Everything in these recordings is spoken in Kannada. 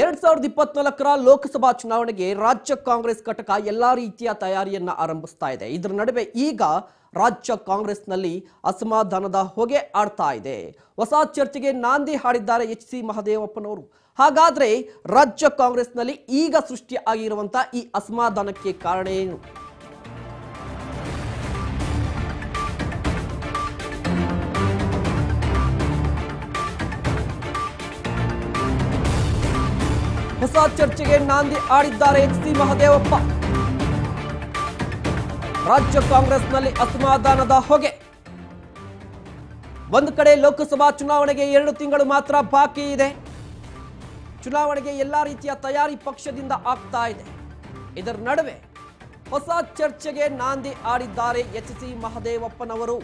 2024ರ ಲೋಕಸಭಾ ಚುನಾವಣೆಗೆ ರಾಜ್ಯ ಕಾಂಗ್ರೆಸ್ ಘಟಕ ಎಲ್ಲಾ ರೀತಿಯ ತಯಾರಿಯನ್ನ ಆರಂಭಿಸ್ತಾ ಇದೆ. ಇದರ ನಡುವೆ ಈಗ ರಾಜ್ಯ ಕಾಂಗ್ರೆಸ್ನಲ್ಲಿ ಅಸಮಾಧಾನದ ಹೊಗೆ ಆಡ್ತಾ ಇದೆ. ಹೊಸ ಚರ್ಚೆಗೆ ನಾಂದಿ ಹಾಡಿದ್ದಾರೆ ಎಚ್.ಸಿ. ಮಹದೇವಪ್ಪನವರು. ಹಾಗಾದ್ರೆ ರಾಜ್ಯ ಕಾಂಗ್ರೆಸ್ನಲ್ಲಿ ಈಗ ಸೃಷ್ಟಿ ಆಗಿರುವಂತ ಈ ಅಸಮಾಧಾನಕ್ಕೆ ಕಾರಣ ಏನು? ಹೊಸ ಚರ್ಚೆಗೆ ನಾಂದಿ ಆಡಿದ್ದಾರೆ ಎಚ್.ಸಿ. ಮಹದೇವಪ್ಪ. ರಾಜ್ಯ ಕಾಂಗ್ರೆಸ್ನಲ್ಲಿ ಅಸಮಾಧಾನದ ಹೊಗೆ. ಒಂದು ಕಡೆ ಲೋಕಸಭಾ ಚುನಾವಣೆಗೆ 2 ತಿಂಗಳು ಮಾತ್ರ ಬಾಕಿ ಇದೆ. ಚುನಾವಣೆಗೆ ಎಲ್ಲಾ ರೀತಿಯ ತಯಾರಿ ಪಕ್ಷದಿಂದ ಆಗ್ತಾ ಇದೆ. ಇದರ ನಡುವೆ ಹೊಸ ಚರ್ಚೆಗೆ ನಾಂದಿ ಆಡಿದ್ದಾರೆ ಎಚ್.ಸಿ. ಮಹದೇವಪ್ಪನವರು.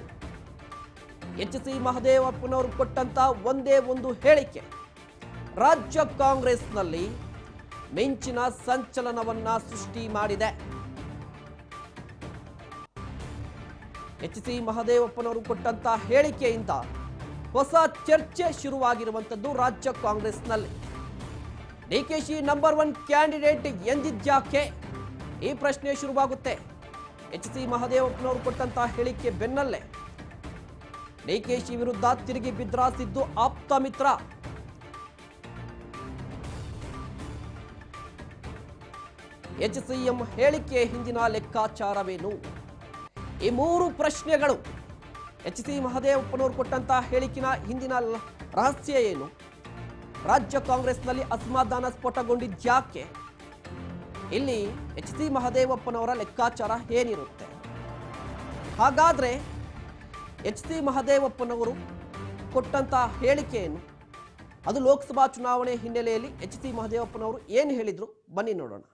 ಎಚ್.ಸಿ. ಮಹದೇವಪ್ಪನವರು ಕೊಟ್ಟಂತ ಒಂದೇ ಒಂದು ಹೇಳಿಕೆ ರಾಜ್ಯ ಕಾಂಗ್ರೆಸ್ನಲ್ಲಿ ಮಿಂಚಿನ ಸಂಚಲನವನ್ನ ಸೃಷ್ಟಿ ಮಾಡಿದೆ. ಎಚ್.ಸಿ. ಮಹದೇವಪ್ಪನವರು ಕೊಟ್ಟಂತ ಹೇಳಿಕೆಯಿಂದ ಹೊಸ ಚರ್ಚೆ ಶುರುವಾಗಿರುವಂತದ್ದು ರಾಜ್ಯ ಕಾಂಗ್ರೆಸ್ನಲ್ಲಿ. ಡಿಕೆಶಿ ನಂಬರ್ 1 ಕ್ಯಾಂಡಿಡೇಟ್ ಎಂದಿದ್ಯಾಕೆ? ಈ ಪ್ರಶ್ನೆ ಶುರುವಾಗುತ್ತೆ. ಎಚ್.ಸಿ. ಮಹದೇವಪ್ಪನವರು ಕೊಟ್ಟಂತ ಹೇಳಿಕೆ ಬೆನ್ನಲ್ಲೇ ಡಿಕೆಶಿ ವಿರುದ್ಧ ತಿರುಗಿ ಬಿದ್ರಾ ಸಿದ್ದು ಆಪ್ತ ಮಿತ್ರ. ಎಚ್.ಸಿ.ಎಂ ಹೇಳಿಕೆ ಹಿಂದಿನ ಲೆಕ್ಕಾಚಾರವೇನು? ಈ 3 ಪ್ರಶ್ನೆಗಳು. ಎಚ್.ಸಿ. ಮಹದೇವಪ್ಪನವರು ಕೊಟ್ಟಂತ ಹೇಳಿಕೆನ ಹಿಂದಿನ ರಹಸ್ಯ ಏನು? ರಾಜ್ಯ ಕಾಂಗ್ರೆಸ್ನಲ್ಲಿ ಅಸಮಾಧಾನ ಸ್ಫೋಟಗೊಂಡಿದ್ಯಾಕೆ? ಇಲ್ಲಿ ಎಚ್.ಸಿ. ಮಹದೇವಪ್ಪನವರ ಲೆಕ್ಕಾಚಾರ ಏನಿರುತ್ತೆ? ಹಾಗಾದ್ರೆ ಎಚ್.ಸಿ. ಮಹದೇವಪ್ಪನವರು ಕೊಟ್ಟಂತ ಹೇಳಿಕೆ ಏನು? ಅದು ಲೋಕಸಭಾ ಚುನಾವಣೆ ಹಿನ್ನೆಲೆಯಲ್ಲಿ ಎಚ್.ಸಿ. ಮಹದೇವಪ್ಪನವರು ಏನು ಹೇಳಿದ್ರು ಬನ್ನಿ ನೋಡೋಣ.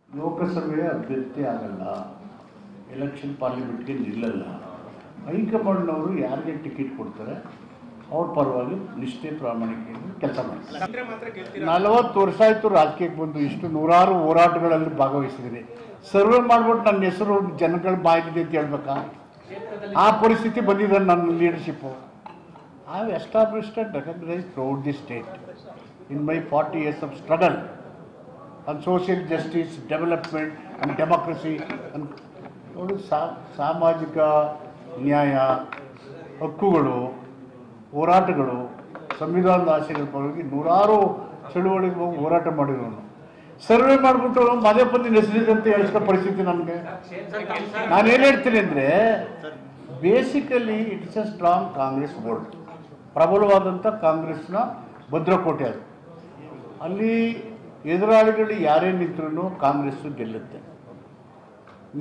ಲೋಕಸಭೆಯ ಅಭ್ಯರ್ಥಿ ಆಗಲ್ಲ, ಎಲೆಕ್ಷನ್ ಪಾರ್ಲಿಮೆಂಟ್ಗೆ ನಿಲ್ಲಲ್ಲ. ಹೈಕಮಾಂಡ್ನವರು ಯಾರಿಗೆ ಟಿಕೆಟ್ ಕೊಡ್ತಾರೆ ಅವ್ರ ಪರವಾಗಿ ನಿಷ್ಠೆ ಪ್ರಾಮಾಣಿಕೆಯಿಂದ ಕೆಲಸ ಮಾಡ್ತಾರೆ. 40 ವರ್ಷ ಆಯಿತು ರಾಜಕೀಯಕ್ಕೆ ಬಂದು. ಇಷ್ಟು ನೂರಾರು ಹೋರಾಟಗಳಲ್ಲಿ ಭಾಗವಹಿಸಿದ್ದೀನಿ. ಸರ್ವೆ ಮಾಡ್ಬಿಟ್ಟು ನನ್ನ ಹೆಸರು ಜನಗಳ ಬಾಯಿದೆ ಅಂತ ಹೇಳ್ಬೇಕಾ? ಆ ಪರಿಸ್ಥಿತಿ ಬಂದಿದೆ ನನ್ನ leadership. I have established and recognised throughout the state in my 40 years of struggle on social justice, development and democracy. ನೋಡಿ, ಸಾಮಾಜಿಕ ನ್ಯಾಯ, ಹಕ್ಕುಗಳು, ಹೋರಾಟಗಳು, ಸಂವಿಧಾನದ ಆಶಯಗಳ ಪರವಾಗಿ ನೂರಾರು ಚಳುವಳಿಗೆ ಹೋಗಿ ಹೋರಾಟ ಮಾಡಿರೋನು. ಸರ್ವೆ ಮಾಡಿಬಿಟ್ಟು ಮಹದೇವಪ್ಪನ ಹೆಸರಿದೆ ಅಂತ ಹೇಳಿಸ್ಕೋ ಪರಿಸ್ಥಿತಿ ನನಗೆ. ನಾನೇನು ಹೇಳ್ತೀನಿ ಅಂದರೆ, basically it's a strong Congress board. ಪ್ರಬಲವಾದಂಥ ಕಾಂಗ್ರೆಸ್ನ ಭದ್ರಕೋಟೆ ಅದು. ಅಲ್ಲಿ ಎದುರಾಳಿಗಳು ಯಾರೇ ನಿಂತರೂ ಕಾಂಗ್ರೆಸ್ಸು ಗೆಲ್ಲುತ್ತೆ.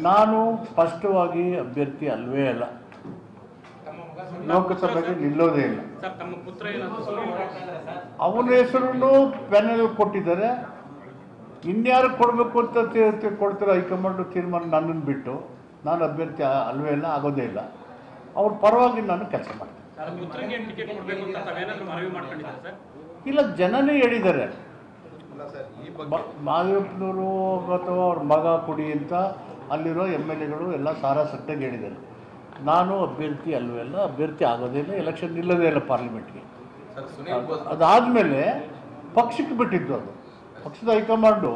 ನಾನು ಸ್ಪಷ್ಟವಾಗಿ ಅಭ್ಯರ್ಥಿ ಅಲ್ವೇ ಅಲ್ಲ, ಲೋಕಸಭೆಗೆ ನಿಲ್ಲೋದೇ ಇಲ್ಲ. ಅವನ ಹೆಸರನ್ನು ಪ್ಯಾನೆಲ್ ಕೊಟ್ಟಿದ್ದಾರೆ. ಇನ್ಯಾರು ಕೊಡಬೇಕು ಅಂತ ಕೊಡ್ತಾರೆ ಹೈಕಮಾಂಡ್ ತೀರ್ಮಾನ. ನನ್ನನ್ನು ಬಿಟ್ಟು ನಾನು ಅಭ್ಯರ್ಥಿ ಅಲ್ವೇ ಇಲ್ಲ, ಆಗೋದೇ ಇಲ್ಲ. ಅವ್ರ ಪರವಾಗಿ ನಾನು ಕೆಲಸ ಮಾಡ್ತೀನಿ. ಇಲ್ಲ, ಜನನೇ ಹೇಳಿದ್ದಾರೆ. ಮಹದೇವಪ್ಪನವರು ಅಥವಾ ಅವ್ರ ಮಗ ಕೊಡಿ ಅಂತ ಅಲ್ಲಿರೋ MLAಗಳು ಎಲ್ಲ ಸಾರಾಸಟ್ಟಾಗಿ ಹೇಳಿದ್ದಾರೆ. ನಾನು ಅಭ್ಯರ್ಥಿ ಅಲ್ವೇ ಅಲ್ಲ, ಅಭ್ಯರ್ಥಿ ಆಗೋದೇ ಇಲ್ಲ, ಎಲೆಕ್ಷನ್ ನಿಲ್ಲೋದೇ ಇಲ್ಲ ಪಾರ್ಲಿಮೆಂಟ್ಗೆ. ಅದಾದಮೇಲೆ ಪಕ್ಷಕ್ಕೆ ಬಿಟ್ಟಿದ್ದು. ಅದು ಪಕ್ಷದ ಹೈಕಮಾಂಡು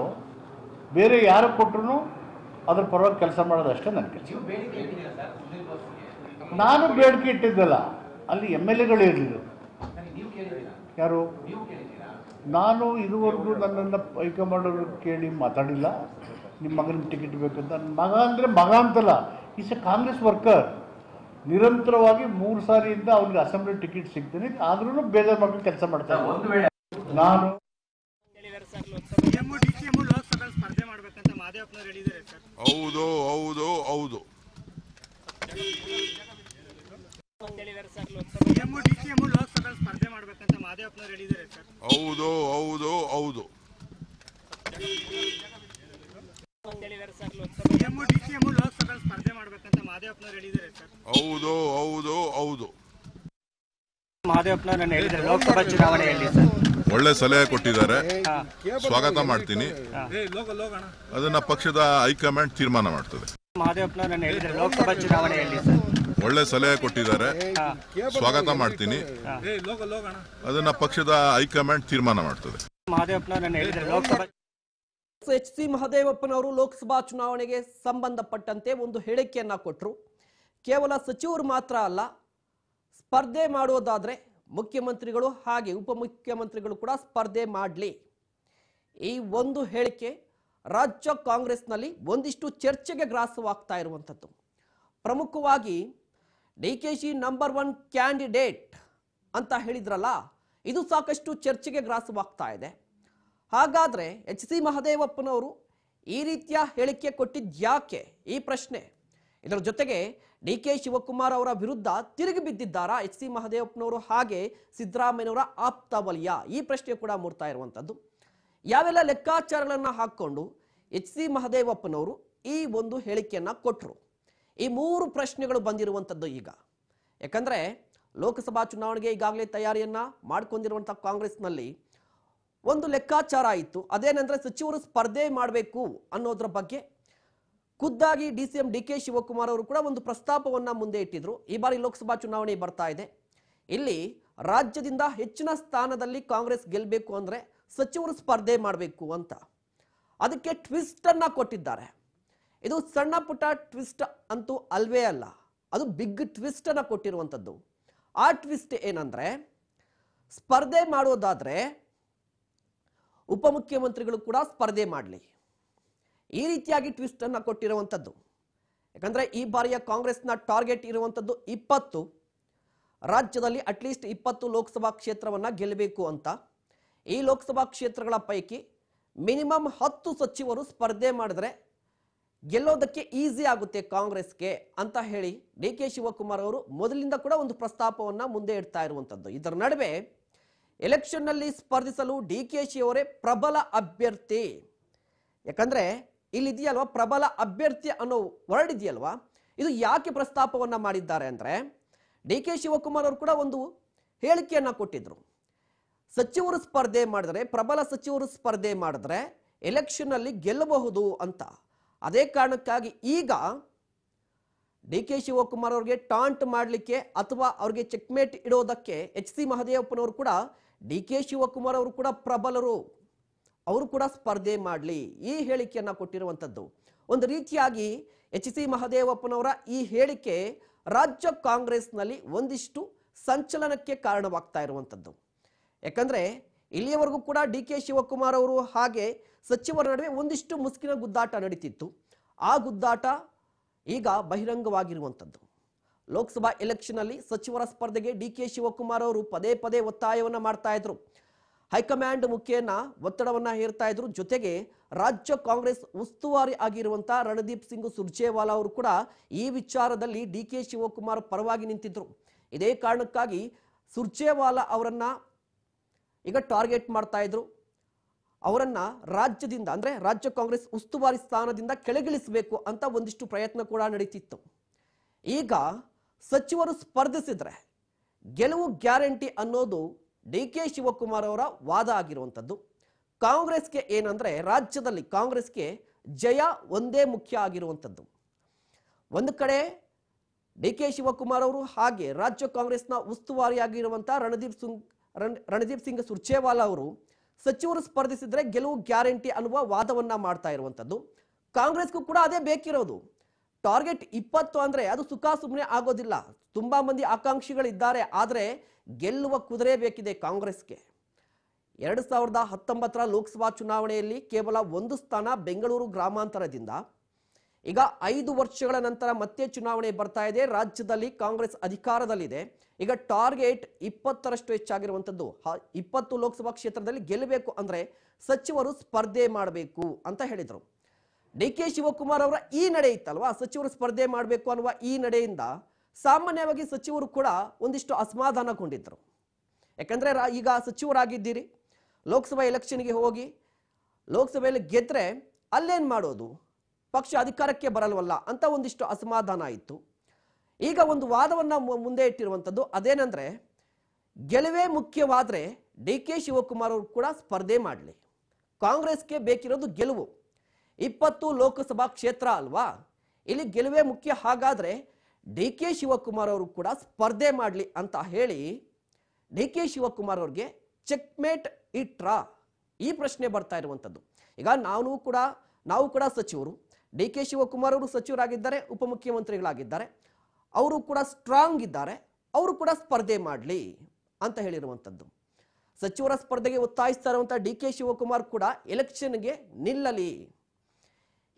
ಬೇರೆ ಯಾರು ಕೊಟ್ಟರು ಅದ್ರ ಪರವಾಗಿ ಕೆಲಸ ಮಾಡೋದಷ್ಟೇ ನನ್ನ ಕೆಲಸ. ನಾನು ಬೇಡಿಕೆ ಇಟ್ಟಿದ್ದಲ್ಲ, ಅಲ್ಲಿ MLAಗಳು ಇರಲಿಲ್ಲ. ಯಾರು? ನಾನು ಇದುವರೆಗೂ ನನ್ನನ್ನು ಹೈಕಮಾಂಡ್ ಕೇಳಿ ಮಾತಾಡಿಲ್ಲ. ನಿಮ್ಮ ಮಗನಿಗೆ ಟಿಕೆಟ್ ಬೇಕಂತ. ನನ್ನ ಮಗ ಅಂದರೆ ಮಗ ಅಂತಲ್ಲ, ಈಸ್ ಎ ಕಾಂಗ್ರೆಸ್ ವರ್ಕರ್. ನಿರಂತರವಾಗಿ 3 ಸಾರಿಯಿಂದ ಅವ್ನಿಗೆ ಅಸೆಂಬ್ಲಿ ಟಿಕೆಟ್ ಸಿಗ್ತೀನಿ, ಆದ್ರೂ ಬೇಜಾರು ಮಾಡ್ಕೊಂಡು ಕೆಲಸ ಮಾಡ್ತಾರೆ. ನಾನು ಹೌದು ಹೌದು ಹೌದು ಹೌದು ಹೌದು ಹೌದು ಹೌದು ಹೌದು ಹೌದು ಮಹದೇವಪ್ಪನವರು ಹೇಳಿದ್ದಾರೆ ಲೋಕಸಭಾ ಚುನಾವಣೆಯಲ್ಲಿ ಸರ್. ಒಳ್ಳೆ ಸಲಹೆ ಕೊಟ್ಟಿದ್ದಾರೆ, ಸ್ವಾಗತ ಮಾಡ್ತೀನಿ. ಅದನ್ನ ಪಕ್ಷದ ಹೈಕಮಾಂಡ್ ತೀರ್ಮಾನ ಮಾಡ್ತದೆ. ಮಹದೇವಪ್ಪನವರು ಹೇಳಿದ್ದಾರೆ ಲೋಕಸಭಾ ಚುನಾವಣೆಯಲ್ಲಿ ಸರ್. ಒಳ್ಳೆ ಸಲಹೆ ಕೊಟ್ಟಿದ್ದಾರೆ, ಸ್ವಾಗತ ಮಾಡ್ತೀನಿ. ಅದನ್ನ ಪಕ್ಷದ ಹೈಕಮಾಂಡ್ ತೀರ್ಮಾನ ಮಾಡ್ತದೆ. ಮಹದೇವಪ್ಪನವರು ಹೇಳಿದ್ದಾರೆ ಲೋಕಸಭಾ ಎಚ್ ಸಿ ಮಹದೇವಪ್ಪನವರು ಲೋಕಸಭಾ ಚುನಾವಣೆಗೆ ಸಂಬಂಧಪಟ್ಟಂತೆ ಒಂದು ಹೇಳಿಕೆಯನ್ನ ಕೊಟ್ಟರು. ಕೇವಲ ಸಚಿವರು ಮಾತ್ರ ಅಲ್ಲ, ಸ್ಪರ್ಧೆ ಮಾಡೋದಾದ್ರೆ ಮುಖ್ಯಮಂತ್ರಿಗಳು ಹಾಗೆ ಉಪಮುಖ್ಯಮಂತ್ರಿಗಳು ಕೂಡ ಸ್ಪರ್ಧೆ ಮಾಡಲಿ. ಈ ಒಂದು ಹೇಳಿಕೆ ರಾಜ್ಯ ಕಾಂಗ್ರೆಸ್ನಲ್ಲಿ ಒಂದಿಷ್ಟು ಚರ್ಚೆಗೆ ಗ್ರಾಸವಾಗ್ತಾ ಇರುವಂಥದ್ದು. ಪ್ರಮುಖವಾಗಿ DKಶಿ ನಂಬರ್ 1 ಕ್ಯಾಂಡಿಡೇಟ್ ಅಂತ ಹೇಳಿದ್ರಲ್ಲ, ಇದು ಸಾಕಷ್ಟು ಚರ್ಚೆಗೆ ಗ್ರಾಸವಾಗ್ತಾ ಇದೆ. ಹಾಗಾದ್ರೆ ಎಚ್ ಸಿ ಮಹದೇವಪ್ಪನವರು ಈ ರೀತಿಯ ಹೇಳಿಕೆ ಕೊಟ್ಟಿದ್ಯಾಕೆ ಈ ಪ್ರಶ್ನೆ. ಇದರ ಜೊತೆಗೆ DK ಶಿವಕುಮಾರ್ ಅವರ ವಿರುದ್ಧ ತಿರುಗಿ ಬಿದ್ದಿದ್ದಾರಾ ಎಚ್ ಸಿ ಮಹದೇವಪ್ಪನವರು, ಹಾಗೆ ಸಿದ್ದರಾಮಯ್ಯನವರ ಆಪ್ತ ವಲಯ, ಈ ಪ್ರಶ್ನೆ ಕೂಡ ಮೂಡ್ತಾ ಇರುವಂಥದ್ದು. ಯಾವೆಲ್ಲ ಲೆಕ್ಕಾಚಾರಗಳನ್ನು ಹಾಕೊಂಡು ಎಚ್ ಸಿ ಮಹದೇವಪ್ಪನವರು ಈ ಒಂದು ಹೇಳಿಕೆಯನ್ನ ಕೊಟ್ಟರು, ಈ 3 ಪ್ರಶ್ನೆಗಳು ಬಂದಿರುವಂಥದ್ದು ಈಗ. ಯಾಕಂದ್ರೆ ಲೋಕಸಭಾ ಚುನಾವಣೆಗೆ ಈಗಾಗಲೇ ತಯಾರಿಯನ್ನ ಮಾಡ್ಕೊಂಡಿರುವಂಥ ಕಾಂಗ್ರೆಸ್ನಲ್ಲಿ ಒಂದು ಲೆಕ್ಕಾಚಾರ ಇತ್ತು. ಅದೇನೆಂದ್ರೆ ಸಚಿವರು ಸ್ಪರ್ಧೆ ಮಾಡಬೇಕು ಅನ್ನೋದ್ರ ಬಗ್ಗೆ ಖುದ್ದಾಗಿ DCM DK ಶಿವಕುಮಾರ್ ಅವರು ಕೂಡ ಒಂದು ಪ್ರಸ್ತಾಪವನ್ನ ಮುಂದೆ ಇಟ್ಟಿದ್ರು. ಈ ಬಾರಿ ಲೋಕಸಭಾ ಚುನಾವಣೆ ಬರ್ತಾ ಇದೆ, ಇಲ್ಲಿ ರಾಜ್ಯದಿಂದ ಹೆಚ್ಚಿನ ಸ್ಥಾನದಲ್ಲಿ ಕಾಂಗ್ರೆಸ್ ಗೆಲ್ಲಬೇಕು ಅಂದ್ರೆ ಸಚಿವರು ಸ್ಪರ್ಧೆ ಮಾಡಬೇಕು ಅಂತ. ಅದಕ್ಕೆ ಟ್ವಿಸ್ಟ್ ಅನ್ನ ಕೊಟ್ಟಿದ್ದಾರೆ. ಇದು ಸಣ್ಣ ಪುಟ್ಟ ಟ್ವಿಸ್ಟ್ ಅಂತೂ ಅಲ್ವೇ ಅಲ್ಲ, ಅದು ಬಿಗ್ ಟ್ವಿಸ್ಟ್ ಅನ್ನ ಕೊಟ್ಟಿರುವಂಥದ್ದು. ಆ ಟ್ವಿಸ್ಟ್ ಏನಂದ್ರೆ, ಸ್ಪರ್ಧೆ ಮಾಡೋದಾದ್ರೆ ಉಪಮುಖ್ಯಮಂತ್ರಿಗಳು ಕೂಡ ಸ್ಪರ್ಧೆ ಮಾಡಲಿ, ಈ ರೀತಿಯಾಗಿ ಟ್ವಿಸ್ಟ್ ಅನ್ನ ಕೊಟ್ಟಿರುವಂಥದ್ದು. ಯಾಕಂದ್ರೆ ಈ ಬಾರಿಯ ಕಾಂಗ್ರೆಸ್ನ ಟಾರ್ಗೆಟ್ ಇರುವಂಥದ್ದು 20, ರಾಜ್ಯದಲ್ಲಿ ಅಟ್ಲೀಸ್ಟ್ 20 ಲೋಕಸಭಾ ಕ್ಷೇತ್ರವನ್ನ ಗೆಲ್ಲಬೇಕು ಅಂತ. ಈ ಲೋಕಸಭಾ ಕ್ಷೇತ್ರಗಳ ಪೈಕಿ ಮಿನಿಮಮ್ 10 ಸಚಿವರು ಸ್ಪರ್ಧೆ ಮಾಡಿದ್ರೆ ಗೆಲ್ಲೋದಕ್ಕೆ ಈಸಿ ಆಗುತ್ತೆ ಕಾಂಗ್ರೆಸ್ಗೆ ಅಂತ ಹೇಳಿ DK ಶಿವಕುಮಾರ್ ಅವರು ಮೊದಲಿಂದ ಕೂಡ ಒಂದು ಪ್ರಸ್ತಾಪವನ್ನ ಮುಂದೆ ಇಡ್ತಾ ಇರುವಂಥದ್ದು. ಇದರ ನಡುವೆ ಎಲೆಕ್ಷನ್ ನಲ್ಲಿ ಸ್ಪರ್ಧಿಸಲು DKಶಿ ಅವರೇ ಪ್ರಬಲ ಅಭ್ಯರ್ಥಿ. ಯಾಕಂದ್ರೆ ಇಲ್ಲಿ ಇದೆಯಲ್ವಾ, ಪ್ರಬಲ ಅಭ್ಯರ್ಥಿ ಅನ್ನೋ ವರ್ಡ್ ಇದೆಯಲ್ವಾ, ಇದು ಯಾಕೆ ಪ್ರಸ್ತಾಪವನ್ನ ಮಾಡಿದ್ದಾರೆ ಅಂದ್ರೆ, DK ಶಿವಕುಮಾರ್ ಅವರು ಕೂಡ ಒಂದು ಹೇಳಿಕೆಯನ್ನ ಕೊಟ್ಟಿದ್ರು. ಸಚಿವರು ಸ್ಪರ್ಧೆ ಮಾಡಿದ್ರೆ, ಪ್ರಬಲ ಸಚಿವರು ಸ್ಪರ್ಧೆ ಮಾಡಿದ್ರೆ ಎಲೆಕ್ಷನ್ ಅಲ್ಲಿ ಗೆಲ್ಲಬಹುದು ಅಂತ. ಅದೇ ಕಾರಣಕ್ಕಾಗಿ ಈಗ DK ಶಿವಕುಮಾರ್ ಅವರಿಗೆ ಟಾಂಟ್ ಮಾಡಲಿಕ್ಕೆ ಅಥವಾ ಅವರಿಗೆ ಚೆಕ್ಮೇಟ್ ಇಡೋದಕ್ಕೆ ಎಚ್ ಸಿ ಮಹದೇವಪ್ಪನವರು ಕೂಡ DK ಶಿವಕುಮಾರ್ ಅವರು ಕೂಡ ಪ್ರಬಲರು, ಅವರು ಕೂಡ ಸ್ಪರ್ಧೆ ಮಾಡಲಿ, ಈ ಹೇಳಿಕೆಯನ್ನ ಕೊಟ್ಟಿರುವಂಥದ್ದು. ಒಂದು ರೀತಿಯಾಗಿ ಎಚ್ ಸಿ ಮಹದೇವಪ್ಪನವರ ಈ ಹೇಳಿಕೆ ರಾಜ್ಯ ಕಾಂಗ್ರೆಸ್ನಲ್ಲಿ ಒಂದಿಷ್ಟು ಸಂಚಲನಕ್ಕೆ ಕಾರಣವಾಗ್ತಾ ಇರುವಂಥದ್ದು. ಯಾಕಂದ್ರೆ ಇಲ್ಲಿಯವರೆಗೂ ಕೂಡ DK ಶಿವಕುಮಾರ್ ಅವರು ಹಾಗೆ ಸಚಿವರ ನಡುವೆ ಒಂದಿಷ್ಟು ಮುಸ್ಕಿನ ಗುದ್ದಾಟ ನಡೀತಿತ್ತು. ಆ ಗುದ್ದಾಟ ಈಗ ಬಹಿರಂಗವಾಗಿರುವಂಥದ್ದು. ಲೋಕಸಭಾ ಎಲೆಕ್ಷನ್ ಅಲ್ಲಿ ಸಚಿವರ ಸ್ಪರ್ಧೆಗೆ DK ಶಿವಕುಮಾರ್ ಅವರು ಪದೇ ಪದೇ ಒತ್ತಾಯವನ್ನ ಮಾಡ್ತಾ ಇದ್ರು. ಹೈಕಮಾಂಡ್ ಮುಖೇನ ಒತ್ತಡವನ್ನ ಹೇರ್ತಾ ಇದ್ರು. ಜೊತೆಗೆ ರಾಜ್ಯ ಕಾಂಗ್ರೆಸ್ ಉಸ್ತುವಾರಿ ಆಗಿರುವಂತಹ ರಣದೀಪ್ ಸಿಂಗ್ ಸುರ್ಜೇವಾಲಾ ಅವರು ಕೂಡ ಈ ವಿಚಾರದಲ್ಲಿ DK ಶಿವಕುಮಾರ್ ಪರವಾಗಿ ನಿಂತಿದ್ರು. ಇದೇ ಕಾರಣಕ್ಕಾಗಿ ಸುರ್ಜೇವಾಲಾ ಅವರನ್ನ ಈಗ ಟಾರ್ಗೆಟ್ ಮಾಡ್ತಾ ಇದ್ರು. ಅವರನ್ನ ರಾಜ್ಯದಿಂದ ಅಂದ್ರೆ ರಾಜ್ಯ ಕಾಂಗ್ರೆಸ್ ಉಸ್ತುವಾರಿ ಸ್ಥಾನದಿಂದ ಕೆಳಗಿಳಿಸಬೇಕು ಅಂತ ಒಂದಿಷ್ಟು ಪ್ರಯತ್ನ ಕೂಡ ನಡೀತಿತ್ತು. ಈಗ ಸಚಿವರು ಸ್ಪರ್ಧಿಸಿದ್ರೆ ಗೆಲುವು ಗ್ಯಾರಂಟಿ ಅನ್ನೋದು DK ಶಿವಕುಮಾರ್ ಅವರ ವಾದ ಆಗಿರುವಂಥದ್ದು. ಕಾಂಗ್ರೆಸ್ಗೆ ಏನಂದ್ರೆ, ರಾಜ್ಯದಲ್ಲಿ ಕಾಂಗ್ರೆಸ್ಗೆ ಜಯ ಒಂದೇ ಮುಖ್ಯ ಆಗಿರುವಂಥದ್ದು. ಒಂದು ಕಡೆ DK ಶಿವಕುಮಾರ್ ಅವರು ಹಾಗೆ ರಾಜ್ಯ ಕಾಂಗ್ರೆಸ್ನ ಉಸ್ತುವಾರಿಯಾಗಿರುವಂತಹ ರಣದೀಪ್ ಸಿಂಗ್ ಸುರ್ಜೇವಾಲಾ ಅವರು ಸಚಿವರು ಸ್ಪರ್ಧಿಸಿದ್ರೆ ಗೆಲುವು ಗ್ಯಾರಂಟಿ ಅನ್ನುವ ವಾದವನ್ನ ಮಾಡ್ತಾ ಇರುವಂಥದ್ದು. ಕಾಂಗ್ರೆಸ್ಗೂ ಕೂಡ ಅದೇ ಬೇಕಿರೋದು. ಟಾರ್ಗೆಟ್ 20 ಅಂದ್ರೆ ಅದು ಸುಖ ಸುಮ್ಮನೆ ಆಗೋದಿಲ್ಲ. ತುಂಬಾ ಮಂದಿ ಆಕಾಂಕ್ಷಿಗಳಿದ್ದಾರೆ, ಆದರೆ ಗೆಲ್ಲುವ ಕುದುರೆ ಬೇಕಿದೆ ಕಾಂಗ್ರೆಸ್ಗೆ. 2019 ಲೋಕಸಭಾ ಚುನಾವಣೆಯಲ್ಲಿ ಕೇವಲ 1 ಸ್ಥಾನ ಬೆಂಗಳೂರು ಗ್ರಾಮಾಂತರದಿಂದ. ಈಗ 5 ವರ್ಷಗಳ ನಂತರ ಮತ್ತೆ ಚುನಾವಣೆ ಬರ್ತಾ ಇದೆ. ರಾಜ್ಯದಲ್ಲಿ ಕಾಂಗ್ರೆಸ್ ಅಧಿಕಾರದಲ್ಲಿದೆ. ಈಗ ಟಾರ್ಗೆಟ್ 20ರಷ್ಟು ಹೆಚ್ಚಾಗಿರುವಂಥದ್ದು. 20 ಲೋಕಸಭಾ ಕ್ಷೇತ್ರದಲ್ಲಿ ಗೆಲ್ಲಬೇಕು ಅಂದ್ರೆ ಸಚಿವರು ಸ್ಪರ್ಧೆ ಮಾಡಬೇಕು ಅಂತ ಹೇಳಿದ್ರು. DK ಶಿವಕುಮಾರ್ ಅವರ ಈ ನಡೆ ಇತ್ತಲ್ವಾ, ಸಚಿವರು ಸ್ಪರ್ಧೆ ಮಾಡಬೇಕು ಅನ್ನುವ ಈ ನಡೆಯಿಂದ ಸಾಮಾನ್ಯವಾಗಿ ಸಚಿವರು ಕೂಡ ಒಂದಿಷ್ಟು ಅಸಮಾಧಾನಗೊಂಡಿದ್ರು. ಯಾಕಂದ್ರೆ ಈಗ ಸಚಿವರಾಗಿದ್ದೀರಿ, ಲೋಕಸಭಾ ಎಲೆಕ್ಷನ್ಗೆ ಹೋಗಿ ಲೋಕಸಭೆಯಲ್ಲಿ ಗೆದ್ರೆ ಅಲ್ಲೇನ್ ಮಾಡೋದು, ಪಕ್ಷ ಅಧಿಕಾರಕ್ಕೆ ಬರಲ್ವಲ್ಲ ಅಂತ ಒಂದಿಷ್ಟು ಅಸಮಾಧಾನ ಇತ್ತು. ಈಗ ಒಂದು ವಾದವನ್ನ ಮುಂದೆ ಇಟ್ಟಿರುವಂಥದ್ದು. ಅದೇನಂದ್ರೆ, ಗೆಲುವೇ ಮುಖ್ಯವಾದ್ರೆ DK ಶಿವಕುಮಾರ್ ಅವರು ಕೂಡ ಸ್ಪರ್ಧೆ ಮಾಡಲಿ, ಕಾಂಗ್ರೆಸ್ಗೆ ಬೇಕಿರೋದು ಗೆಲುವು. 20 ಲೋಕಸಭಾ ಕ್ಷೇತ್ರ ಅಲ್ವಾ, ಇಲ್ಲಿ ಗೆಲುವೇ ಮುಖ್ಯ. ಹಾಗಾದ್ರೆ DK ಶಿವಕುಮಾರ್ ಅವರು ಕೂಡ ಸ್ಪರ್ಧೆ ಮಾಡಲಿ ಅಂತ ಹೇಳಿ DK ಶಿವಕುಮಾರ್ ಅವ್ರಿಗೆ ಚೆಕ್ಮೇಟ್ ಇಟ್ರ. ಈ ಪ್ರಶ್ನೆ ಬರ್ತಾ ಇರುವಂಥದ್ದು. ಈಗ ನಾವು ಕೂಡ ಸಚಿವರು, ಡಿ ಕೆ ಶಿವಕುಮಾರ್ ಅವರು ಸಚಿವರಾಗಿದ್ದಾರೆ, ಉಪಮುಖ್ಯಮಂತ್ರಿಗಳಾಗಿದ್ದಾರೆ, ಅವರು ಕೂಡ ಸ್ಟ್ರಾಂಗ್ ಇದ್ದಾರೆ, ಅವರು ಕೂಡ ಸ್ಪರ್ಧೆ ಮಾಡಲಿ ಅಂತ ಹೇಳಿರುವಂಥದ್ದು. ಸಚಿವರ ಸ್ಪರ್ಧೆಗೆ ಒತ್ತಾಯಿಸ್ತಾ ಇರುವಂಥ ಡಿ ಕೆ ಶಿವಕುಮಾರ್ ಕೂಡ ಎಲೆಕ್ಷನ್ಗೆ ನಿಲ್ಲಲಿ.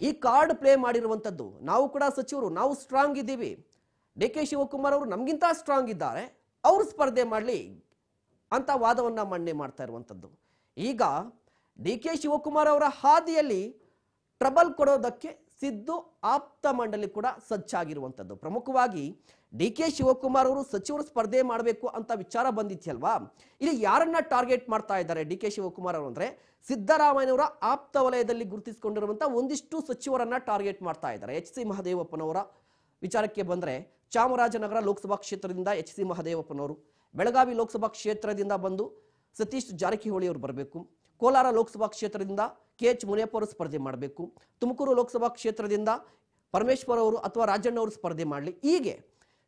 ಈ ಕಾರ್ಡ್ ಪ್ಲೇ ಮಾಡಿರುವಂಥದ್ದು. ನಾವು ಕೂಡ ಸಚಿವರು, ನಾವು ಸ್ಟ್ರಾಂಗ್ ಇದ್ದೀವಿ, ಡಿ ಕೆ ಶಿವಕುಮಾರ್ ಅವರು ನಮಗಿಂತ ಸ್ಟ್ರಾಂಗ್ ಇದ್ದಾರೆ, ಅವರು ಸ್ಪರ್ಧೆ ಮಾಡಲಿ ಅಂತ ವಾದವನ್ನು ಮಂಡನೆ ಮಾಡ್ತಾ ಇರುವಂಥದ್ದು. ಈಗ ಡಿ ಕೆ ಶಿವಕುಮಾರ್ ಅವರ ಹಾದಿಯಲ್ಲಿ ಟ್ರಬಲ್ ಕೊಡೋದಕ್ಕೆ ಸಿದ್ದು ಆಪ್ತ ಮಂಡಳಿ ಕೂಡ ಸಜ್ಜಾಗಿರುವಂಥದ್ದು. ಪ್ರಮುಖವಾಗಿ ಡಿ ಕೆ ಶಿವಕುಮಾರ್ ಅವರು ಸಚಿವರು ಸ್ಪರ್ಧೆ ಮಾಡಬೇಕು ಅಂತ ವಿಚಾರ ಬಂದಿತ್ತಲ್ವಾ, ಇಲ್ಲಿ ಯಾರನ್ನ ಟಾರ್ಗೆಟ್ ಮಾಡ್ತಾ ಇದ್ದಾರೆ ಡಿ ಕೆ ಶಿವಕುಮಾರ್ ಅವರು ಅಂದರೆ ಸಿದ್ದರಾಮಯ್ಯನವರ ಆಪ್ತ ವಲಯದಲ್ಲಿ ಗುರುತಿಸಿಕೊಂಡಿರುವಂಥ ಒಂದಿಷ್ಟು ಸಚಿವರನ್ನ ಟಾರ್ಗೆಟ್ ಮಾಡ್ತಾ ಇದ್ದಾರೆ. ಎಚ್ ಸಿ ಮಹದೇವಪ್ಪನವರ ವಿಚಾರಕ್ಕೆ ಬಂದರೆ ಚಾಮರಾಜನಗರ ಲೋಕಸಭಾ ಕ್ಷೇತ್ರದಿಂದ ಎಚ್ ಸಿ ಮಹದೇವಪ್ಪನವರು, ಬೆಳಗಾವಿ ಲೋಕಸಭಾ ಕ್ಷೇತ್ರದಿಂದ ಬಂದು ಸತೀಶ್ ಜಾರಕಿಹೊಳಿ ಅವರು ಬರಬೇಕು, ಕೋಲಾರ ಲೋಕಸಭಾ ಕ್ಷೇತ್ರದಿಂದ ಕೆ ಎಚ್ ಮುನಿಯಪ್ಪ ಅವರು ಸ್ಪರ್ಧೆ ಮಾಡಬೇಕು, ತುಮಕೂರು ಲೋಕಸಭಾ ಕ್ಷೇತ್ರದಿಂದ ಪರಮೇಶ್ವರ್ ಅವರು ಅಥವಾ ರಾಜಣ್ಣ ಅವರು ಸ್ಪರ್ಧೆ ಮಾಡಲಿ. ಹೀಗೆ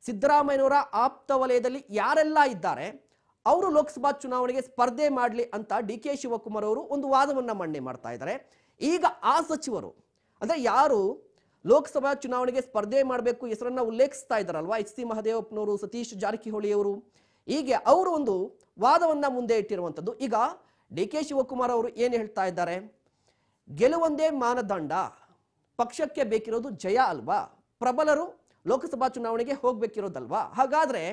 ಸಿದ್ದರಾಮಯ್ಯನವರ ಆಪ್ತ ವಲಯದಲ್ಲಿ ಯಾರೆಲ್ಲ ಇದ್ದಾರೆ ಅವರು ಲೋಕಸಭಾ ಚುನಾವಣೆಗೆ ಸ್ಪರ್ಧೆ ಮಾಡಲಿ ಅಂತ ಡಿ ಕೆ ಶಿವಕುಮಾರ್ ಅವರು ಒಂದು ವಾದವನ್ನು ಮಂಡನೆ ಮಾಡ್ತಾ ಇದ್ದಾರೆ. ಈಗ ಆ ಸಚಿವರು ಅಂದರೆ ಯಾರು ಲೋಕಸಭಾ ಚುನಾವಣೆಗೆ ಸ್ಪರ್ಧೆ ಮಾಡಬೇಕು ಹೆಸರನ್ನ ಉಲ್ಲೇಖಿಸ್ತಾ ಇದ್ದಾರಲ್ವಾ, ಎಚ್ ಸಿ ಮಹದೇವಪ್ಪನವರು, ಸತೀಶ್ ಜಾರಕಿಹೊಳಿ ಅವರು, ಹೀಗೆ ಅವರು ಒಂದು ವಾದವನ್ನ ಮುಂದೆ ಇಟ್ಟಿರುವಂಥದ್ದು. ಈಗ ಡಿ ಕೆ ಶಿವಕುಮಾರ್ ಅವರು ಏನು ಹೇಳ್ತಾ ಇದ್ದಾರೆ, ಗೆಲುವೊಂದೇ ಮಾನದಂಡ, ಪಕ್ಷಕ್ಕೆ ಬೇಕಿರೋದು ಜಯ ಅಲ್ವಾ, ಪ್ರಬಲರು ಲೋಕಸಭಾ ಚುನಾವಣೆಗೆ ಹೋಗ್ಬೇಕಿರೋದಲ್ವಾ, ಹಾಗಾದ್ರೆ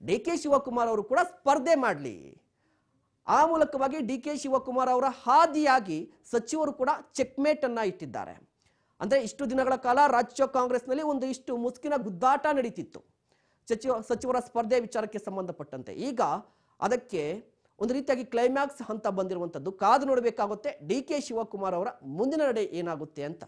ಡಿ ಕೆ ಶಿವಕುಮಾರ್ ಅವರು ಕೂಡ ಸ್ಪರ್ಧೆ ಮಾಡಲಿ. ಆ ಮೂಲಕವಾಗಿ ಡಿ ಕೆ ಶಿವಕುಮಾರ್ ಅವರ ಹಾದಿಯಾಗಿ ಸಚಿವರು ಕೂಡ ಚೆಕ್ಮೇಟ್ ಅನ್ನ ಇಟ್ಟಿದ್ದಾರೆ. ಅಂದ್ರೆ ಇಷ್ಟು ದಿನಗಳ ಕಾಲ ರಾಜ್ಯ ಕಾಂಗ್ರೆಸ್ನಲ್ಲಿ ಒಂದಿಷ್ಟು ಮುಸ್ಕಿನ ಗುದ್ದಾಟ ನಡೀತಿತ್ತು ಸಚಿವರ ಸ್ಪರ್ಧೆ ವಿಚಾರಕ್ಕೆ ಸಂಬಂಧಪಟ್ಟಂತೆ. ಈಗ ಅದಕ್ಕೆ ಒಂದು ರೀತಿಯಾಗಿ ಕ್ಲೈಮ್ಯಾಕ್ಸ್ ಹಂತ ಬಂದಿರುವಂಥದ್ದು. ಕಾದು ನೋಡಬೇಕಾಗುತ್ತೆ ಡಿ ಕೆ ಶಿವಕುಮಾರ್ ಅವರ ಮುಂದಿನ ನಡೆ ಏನಾಗುತ್ತೆ ಅಂತ.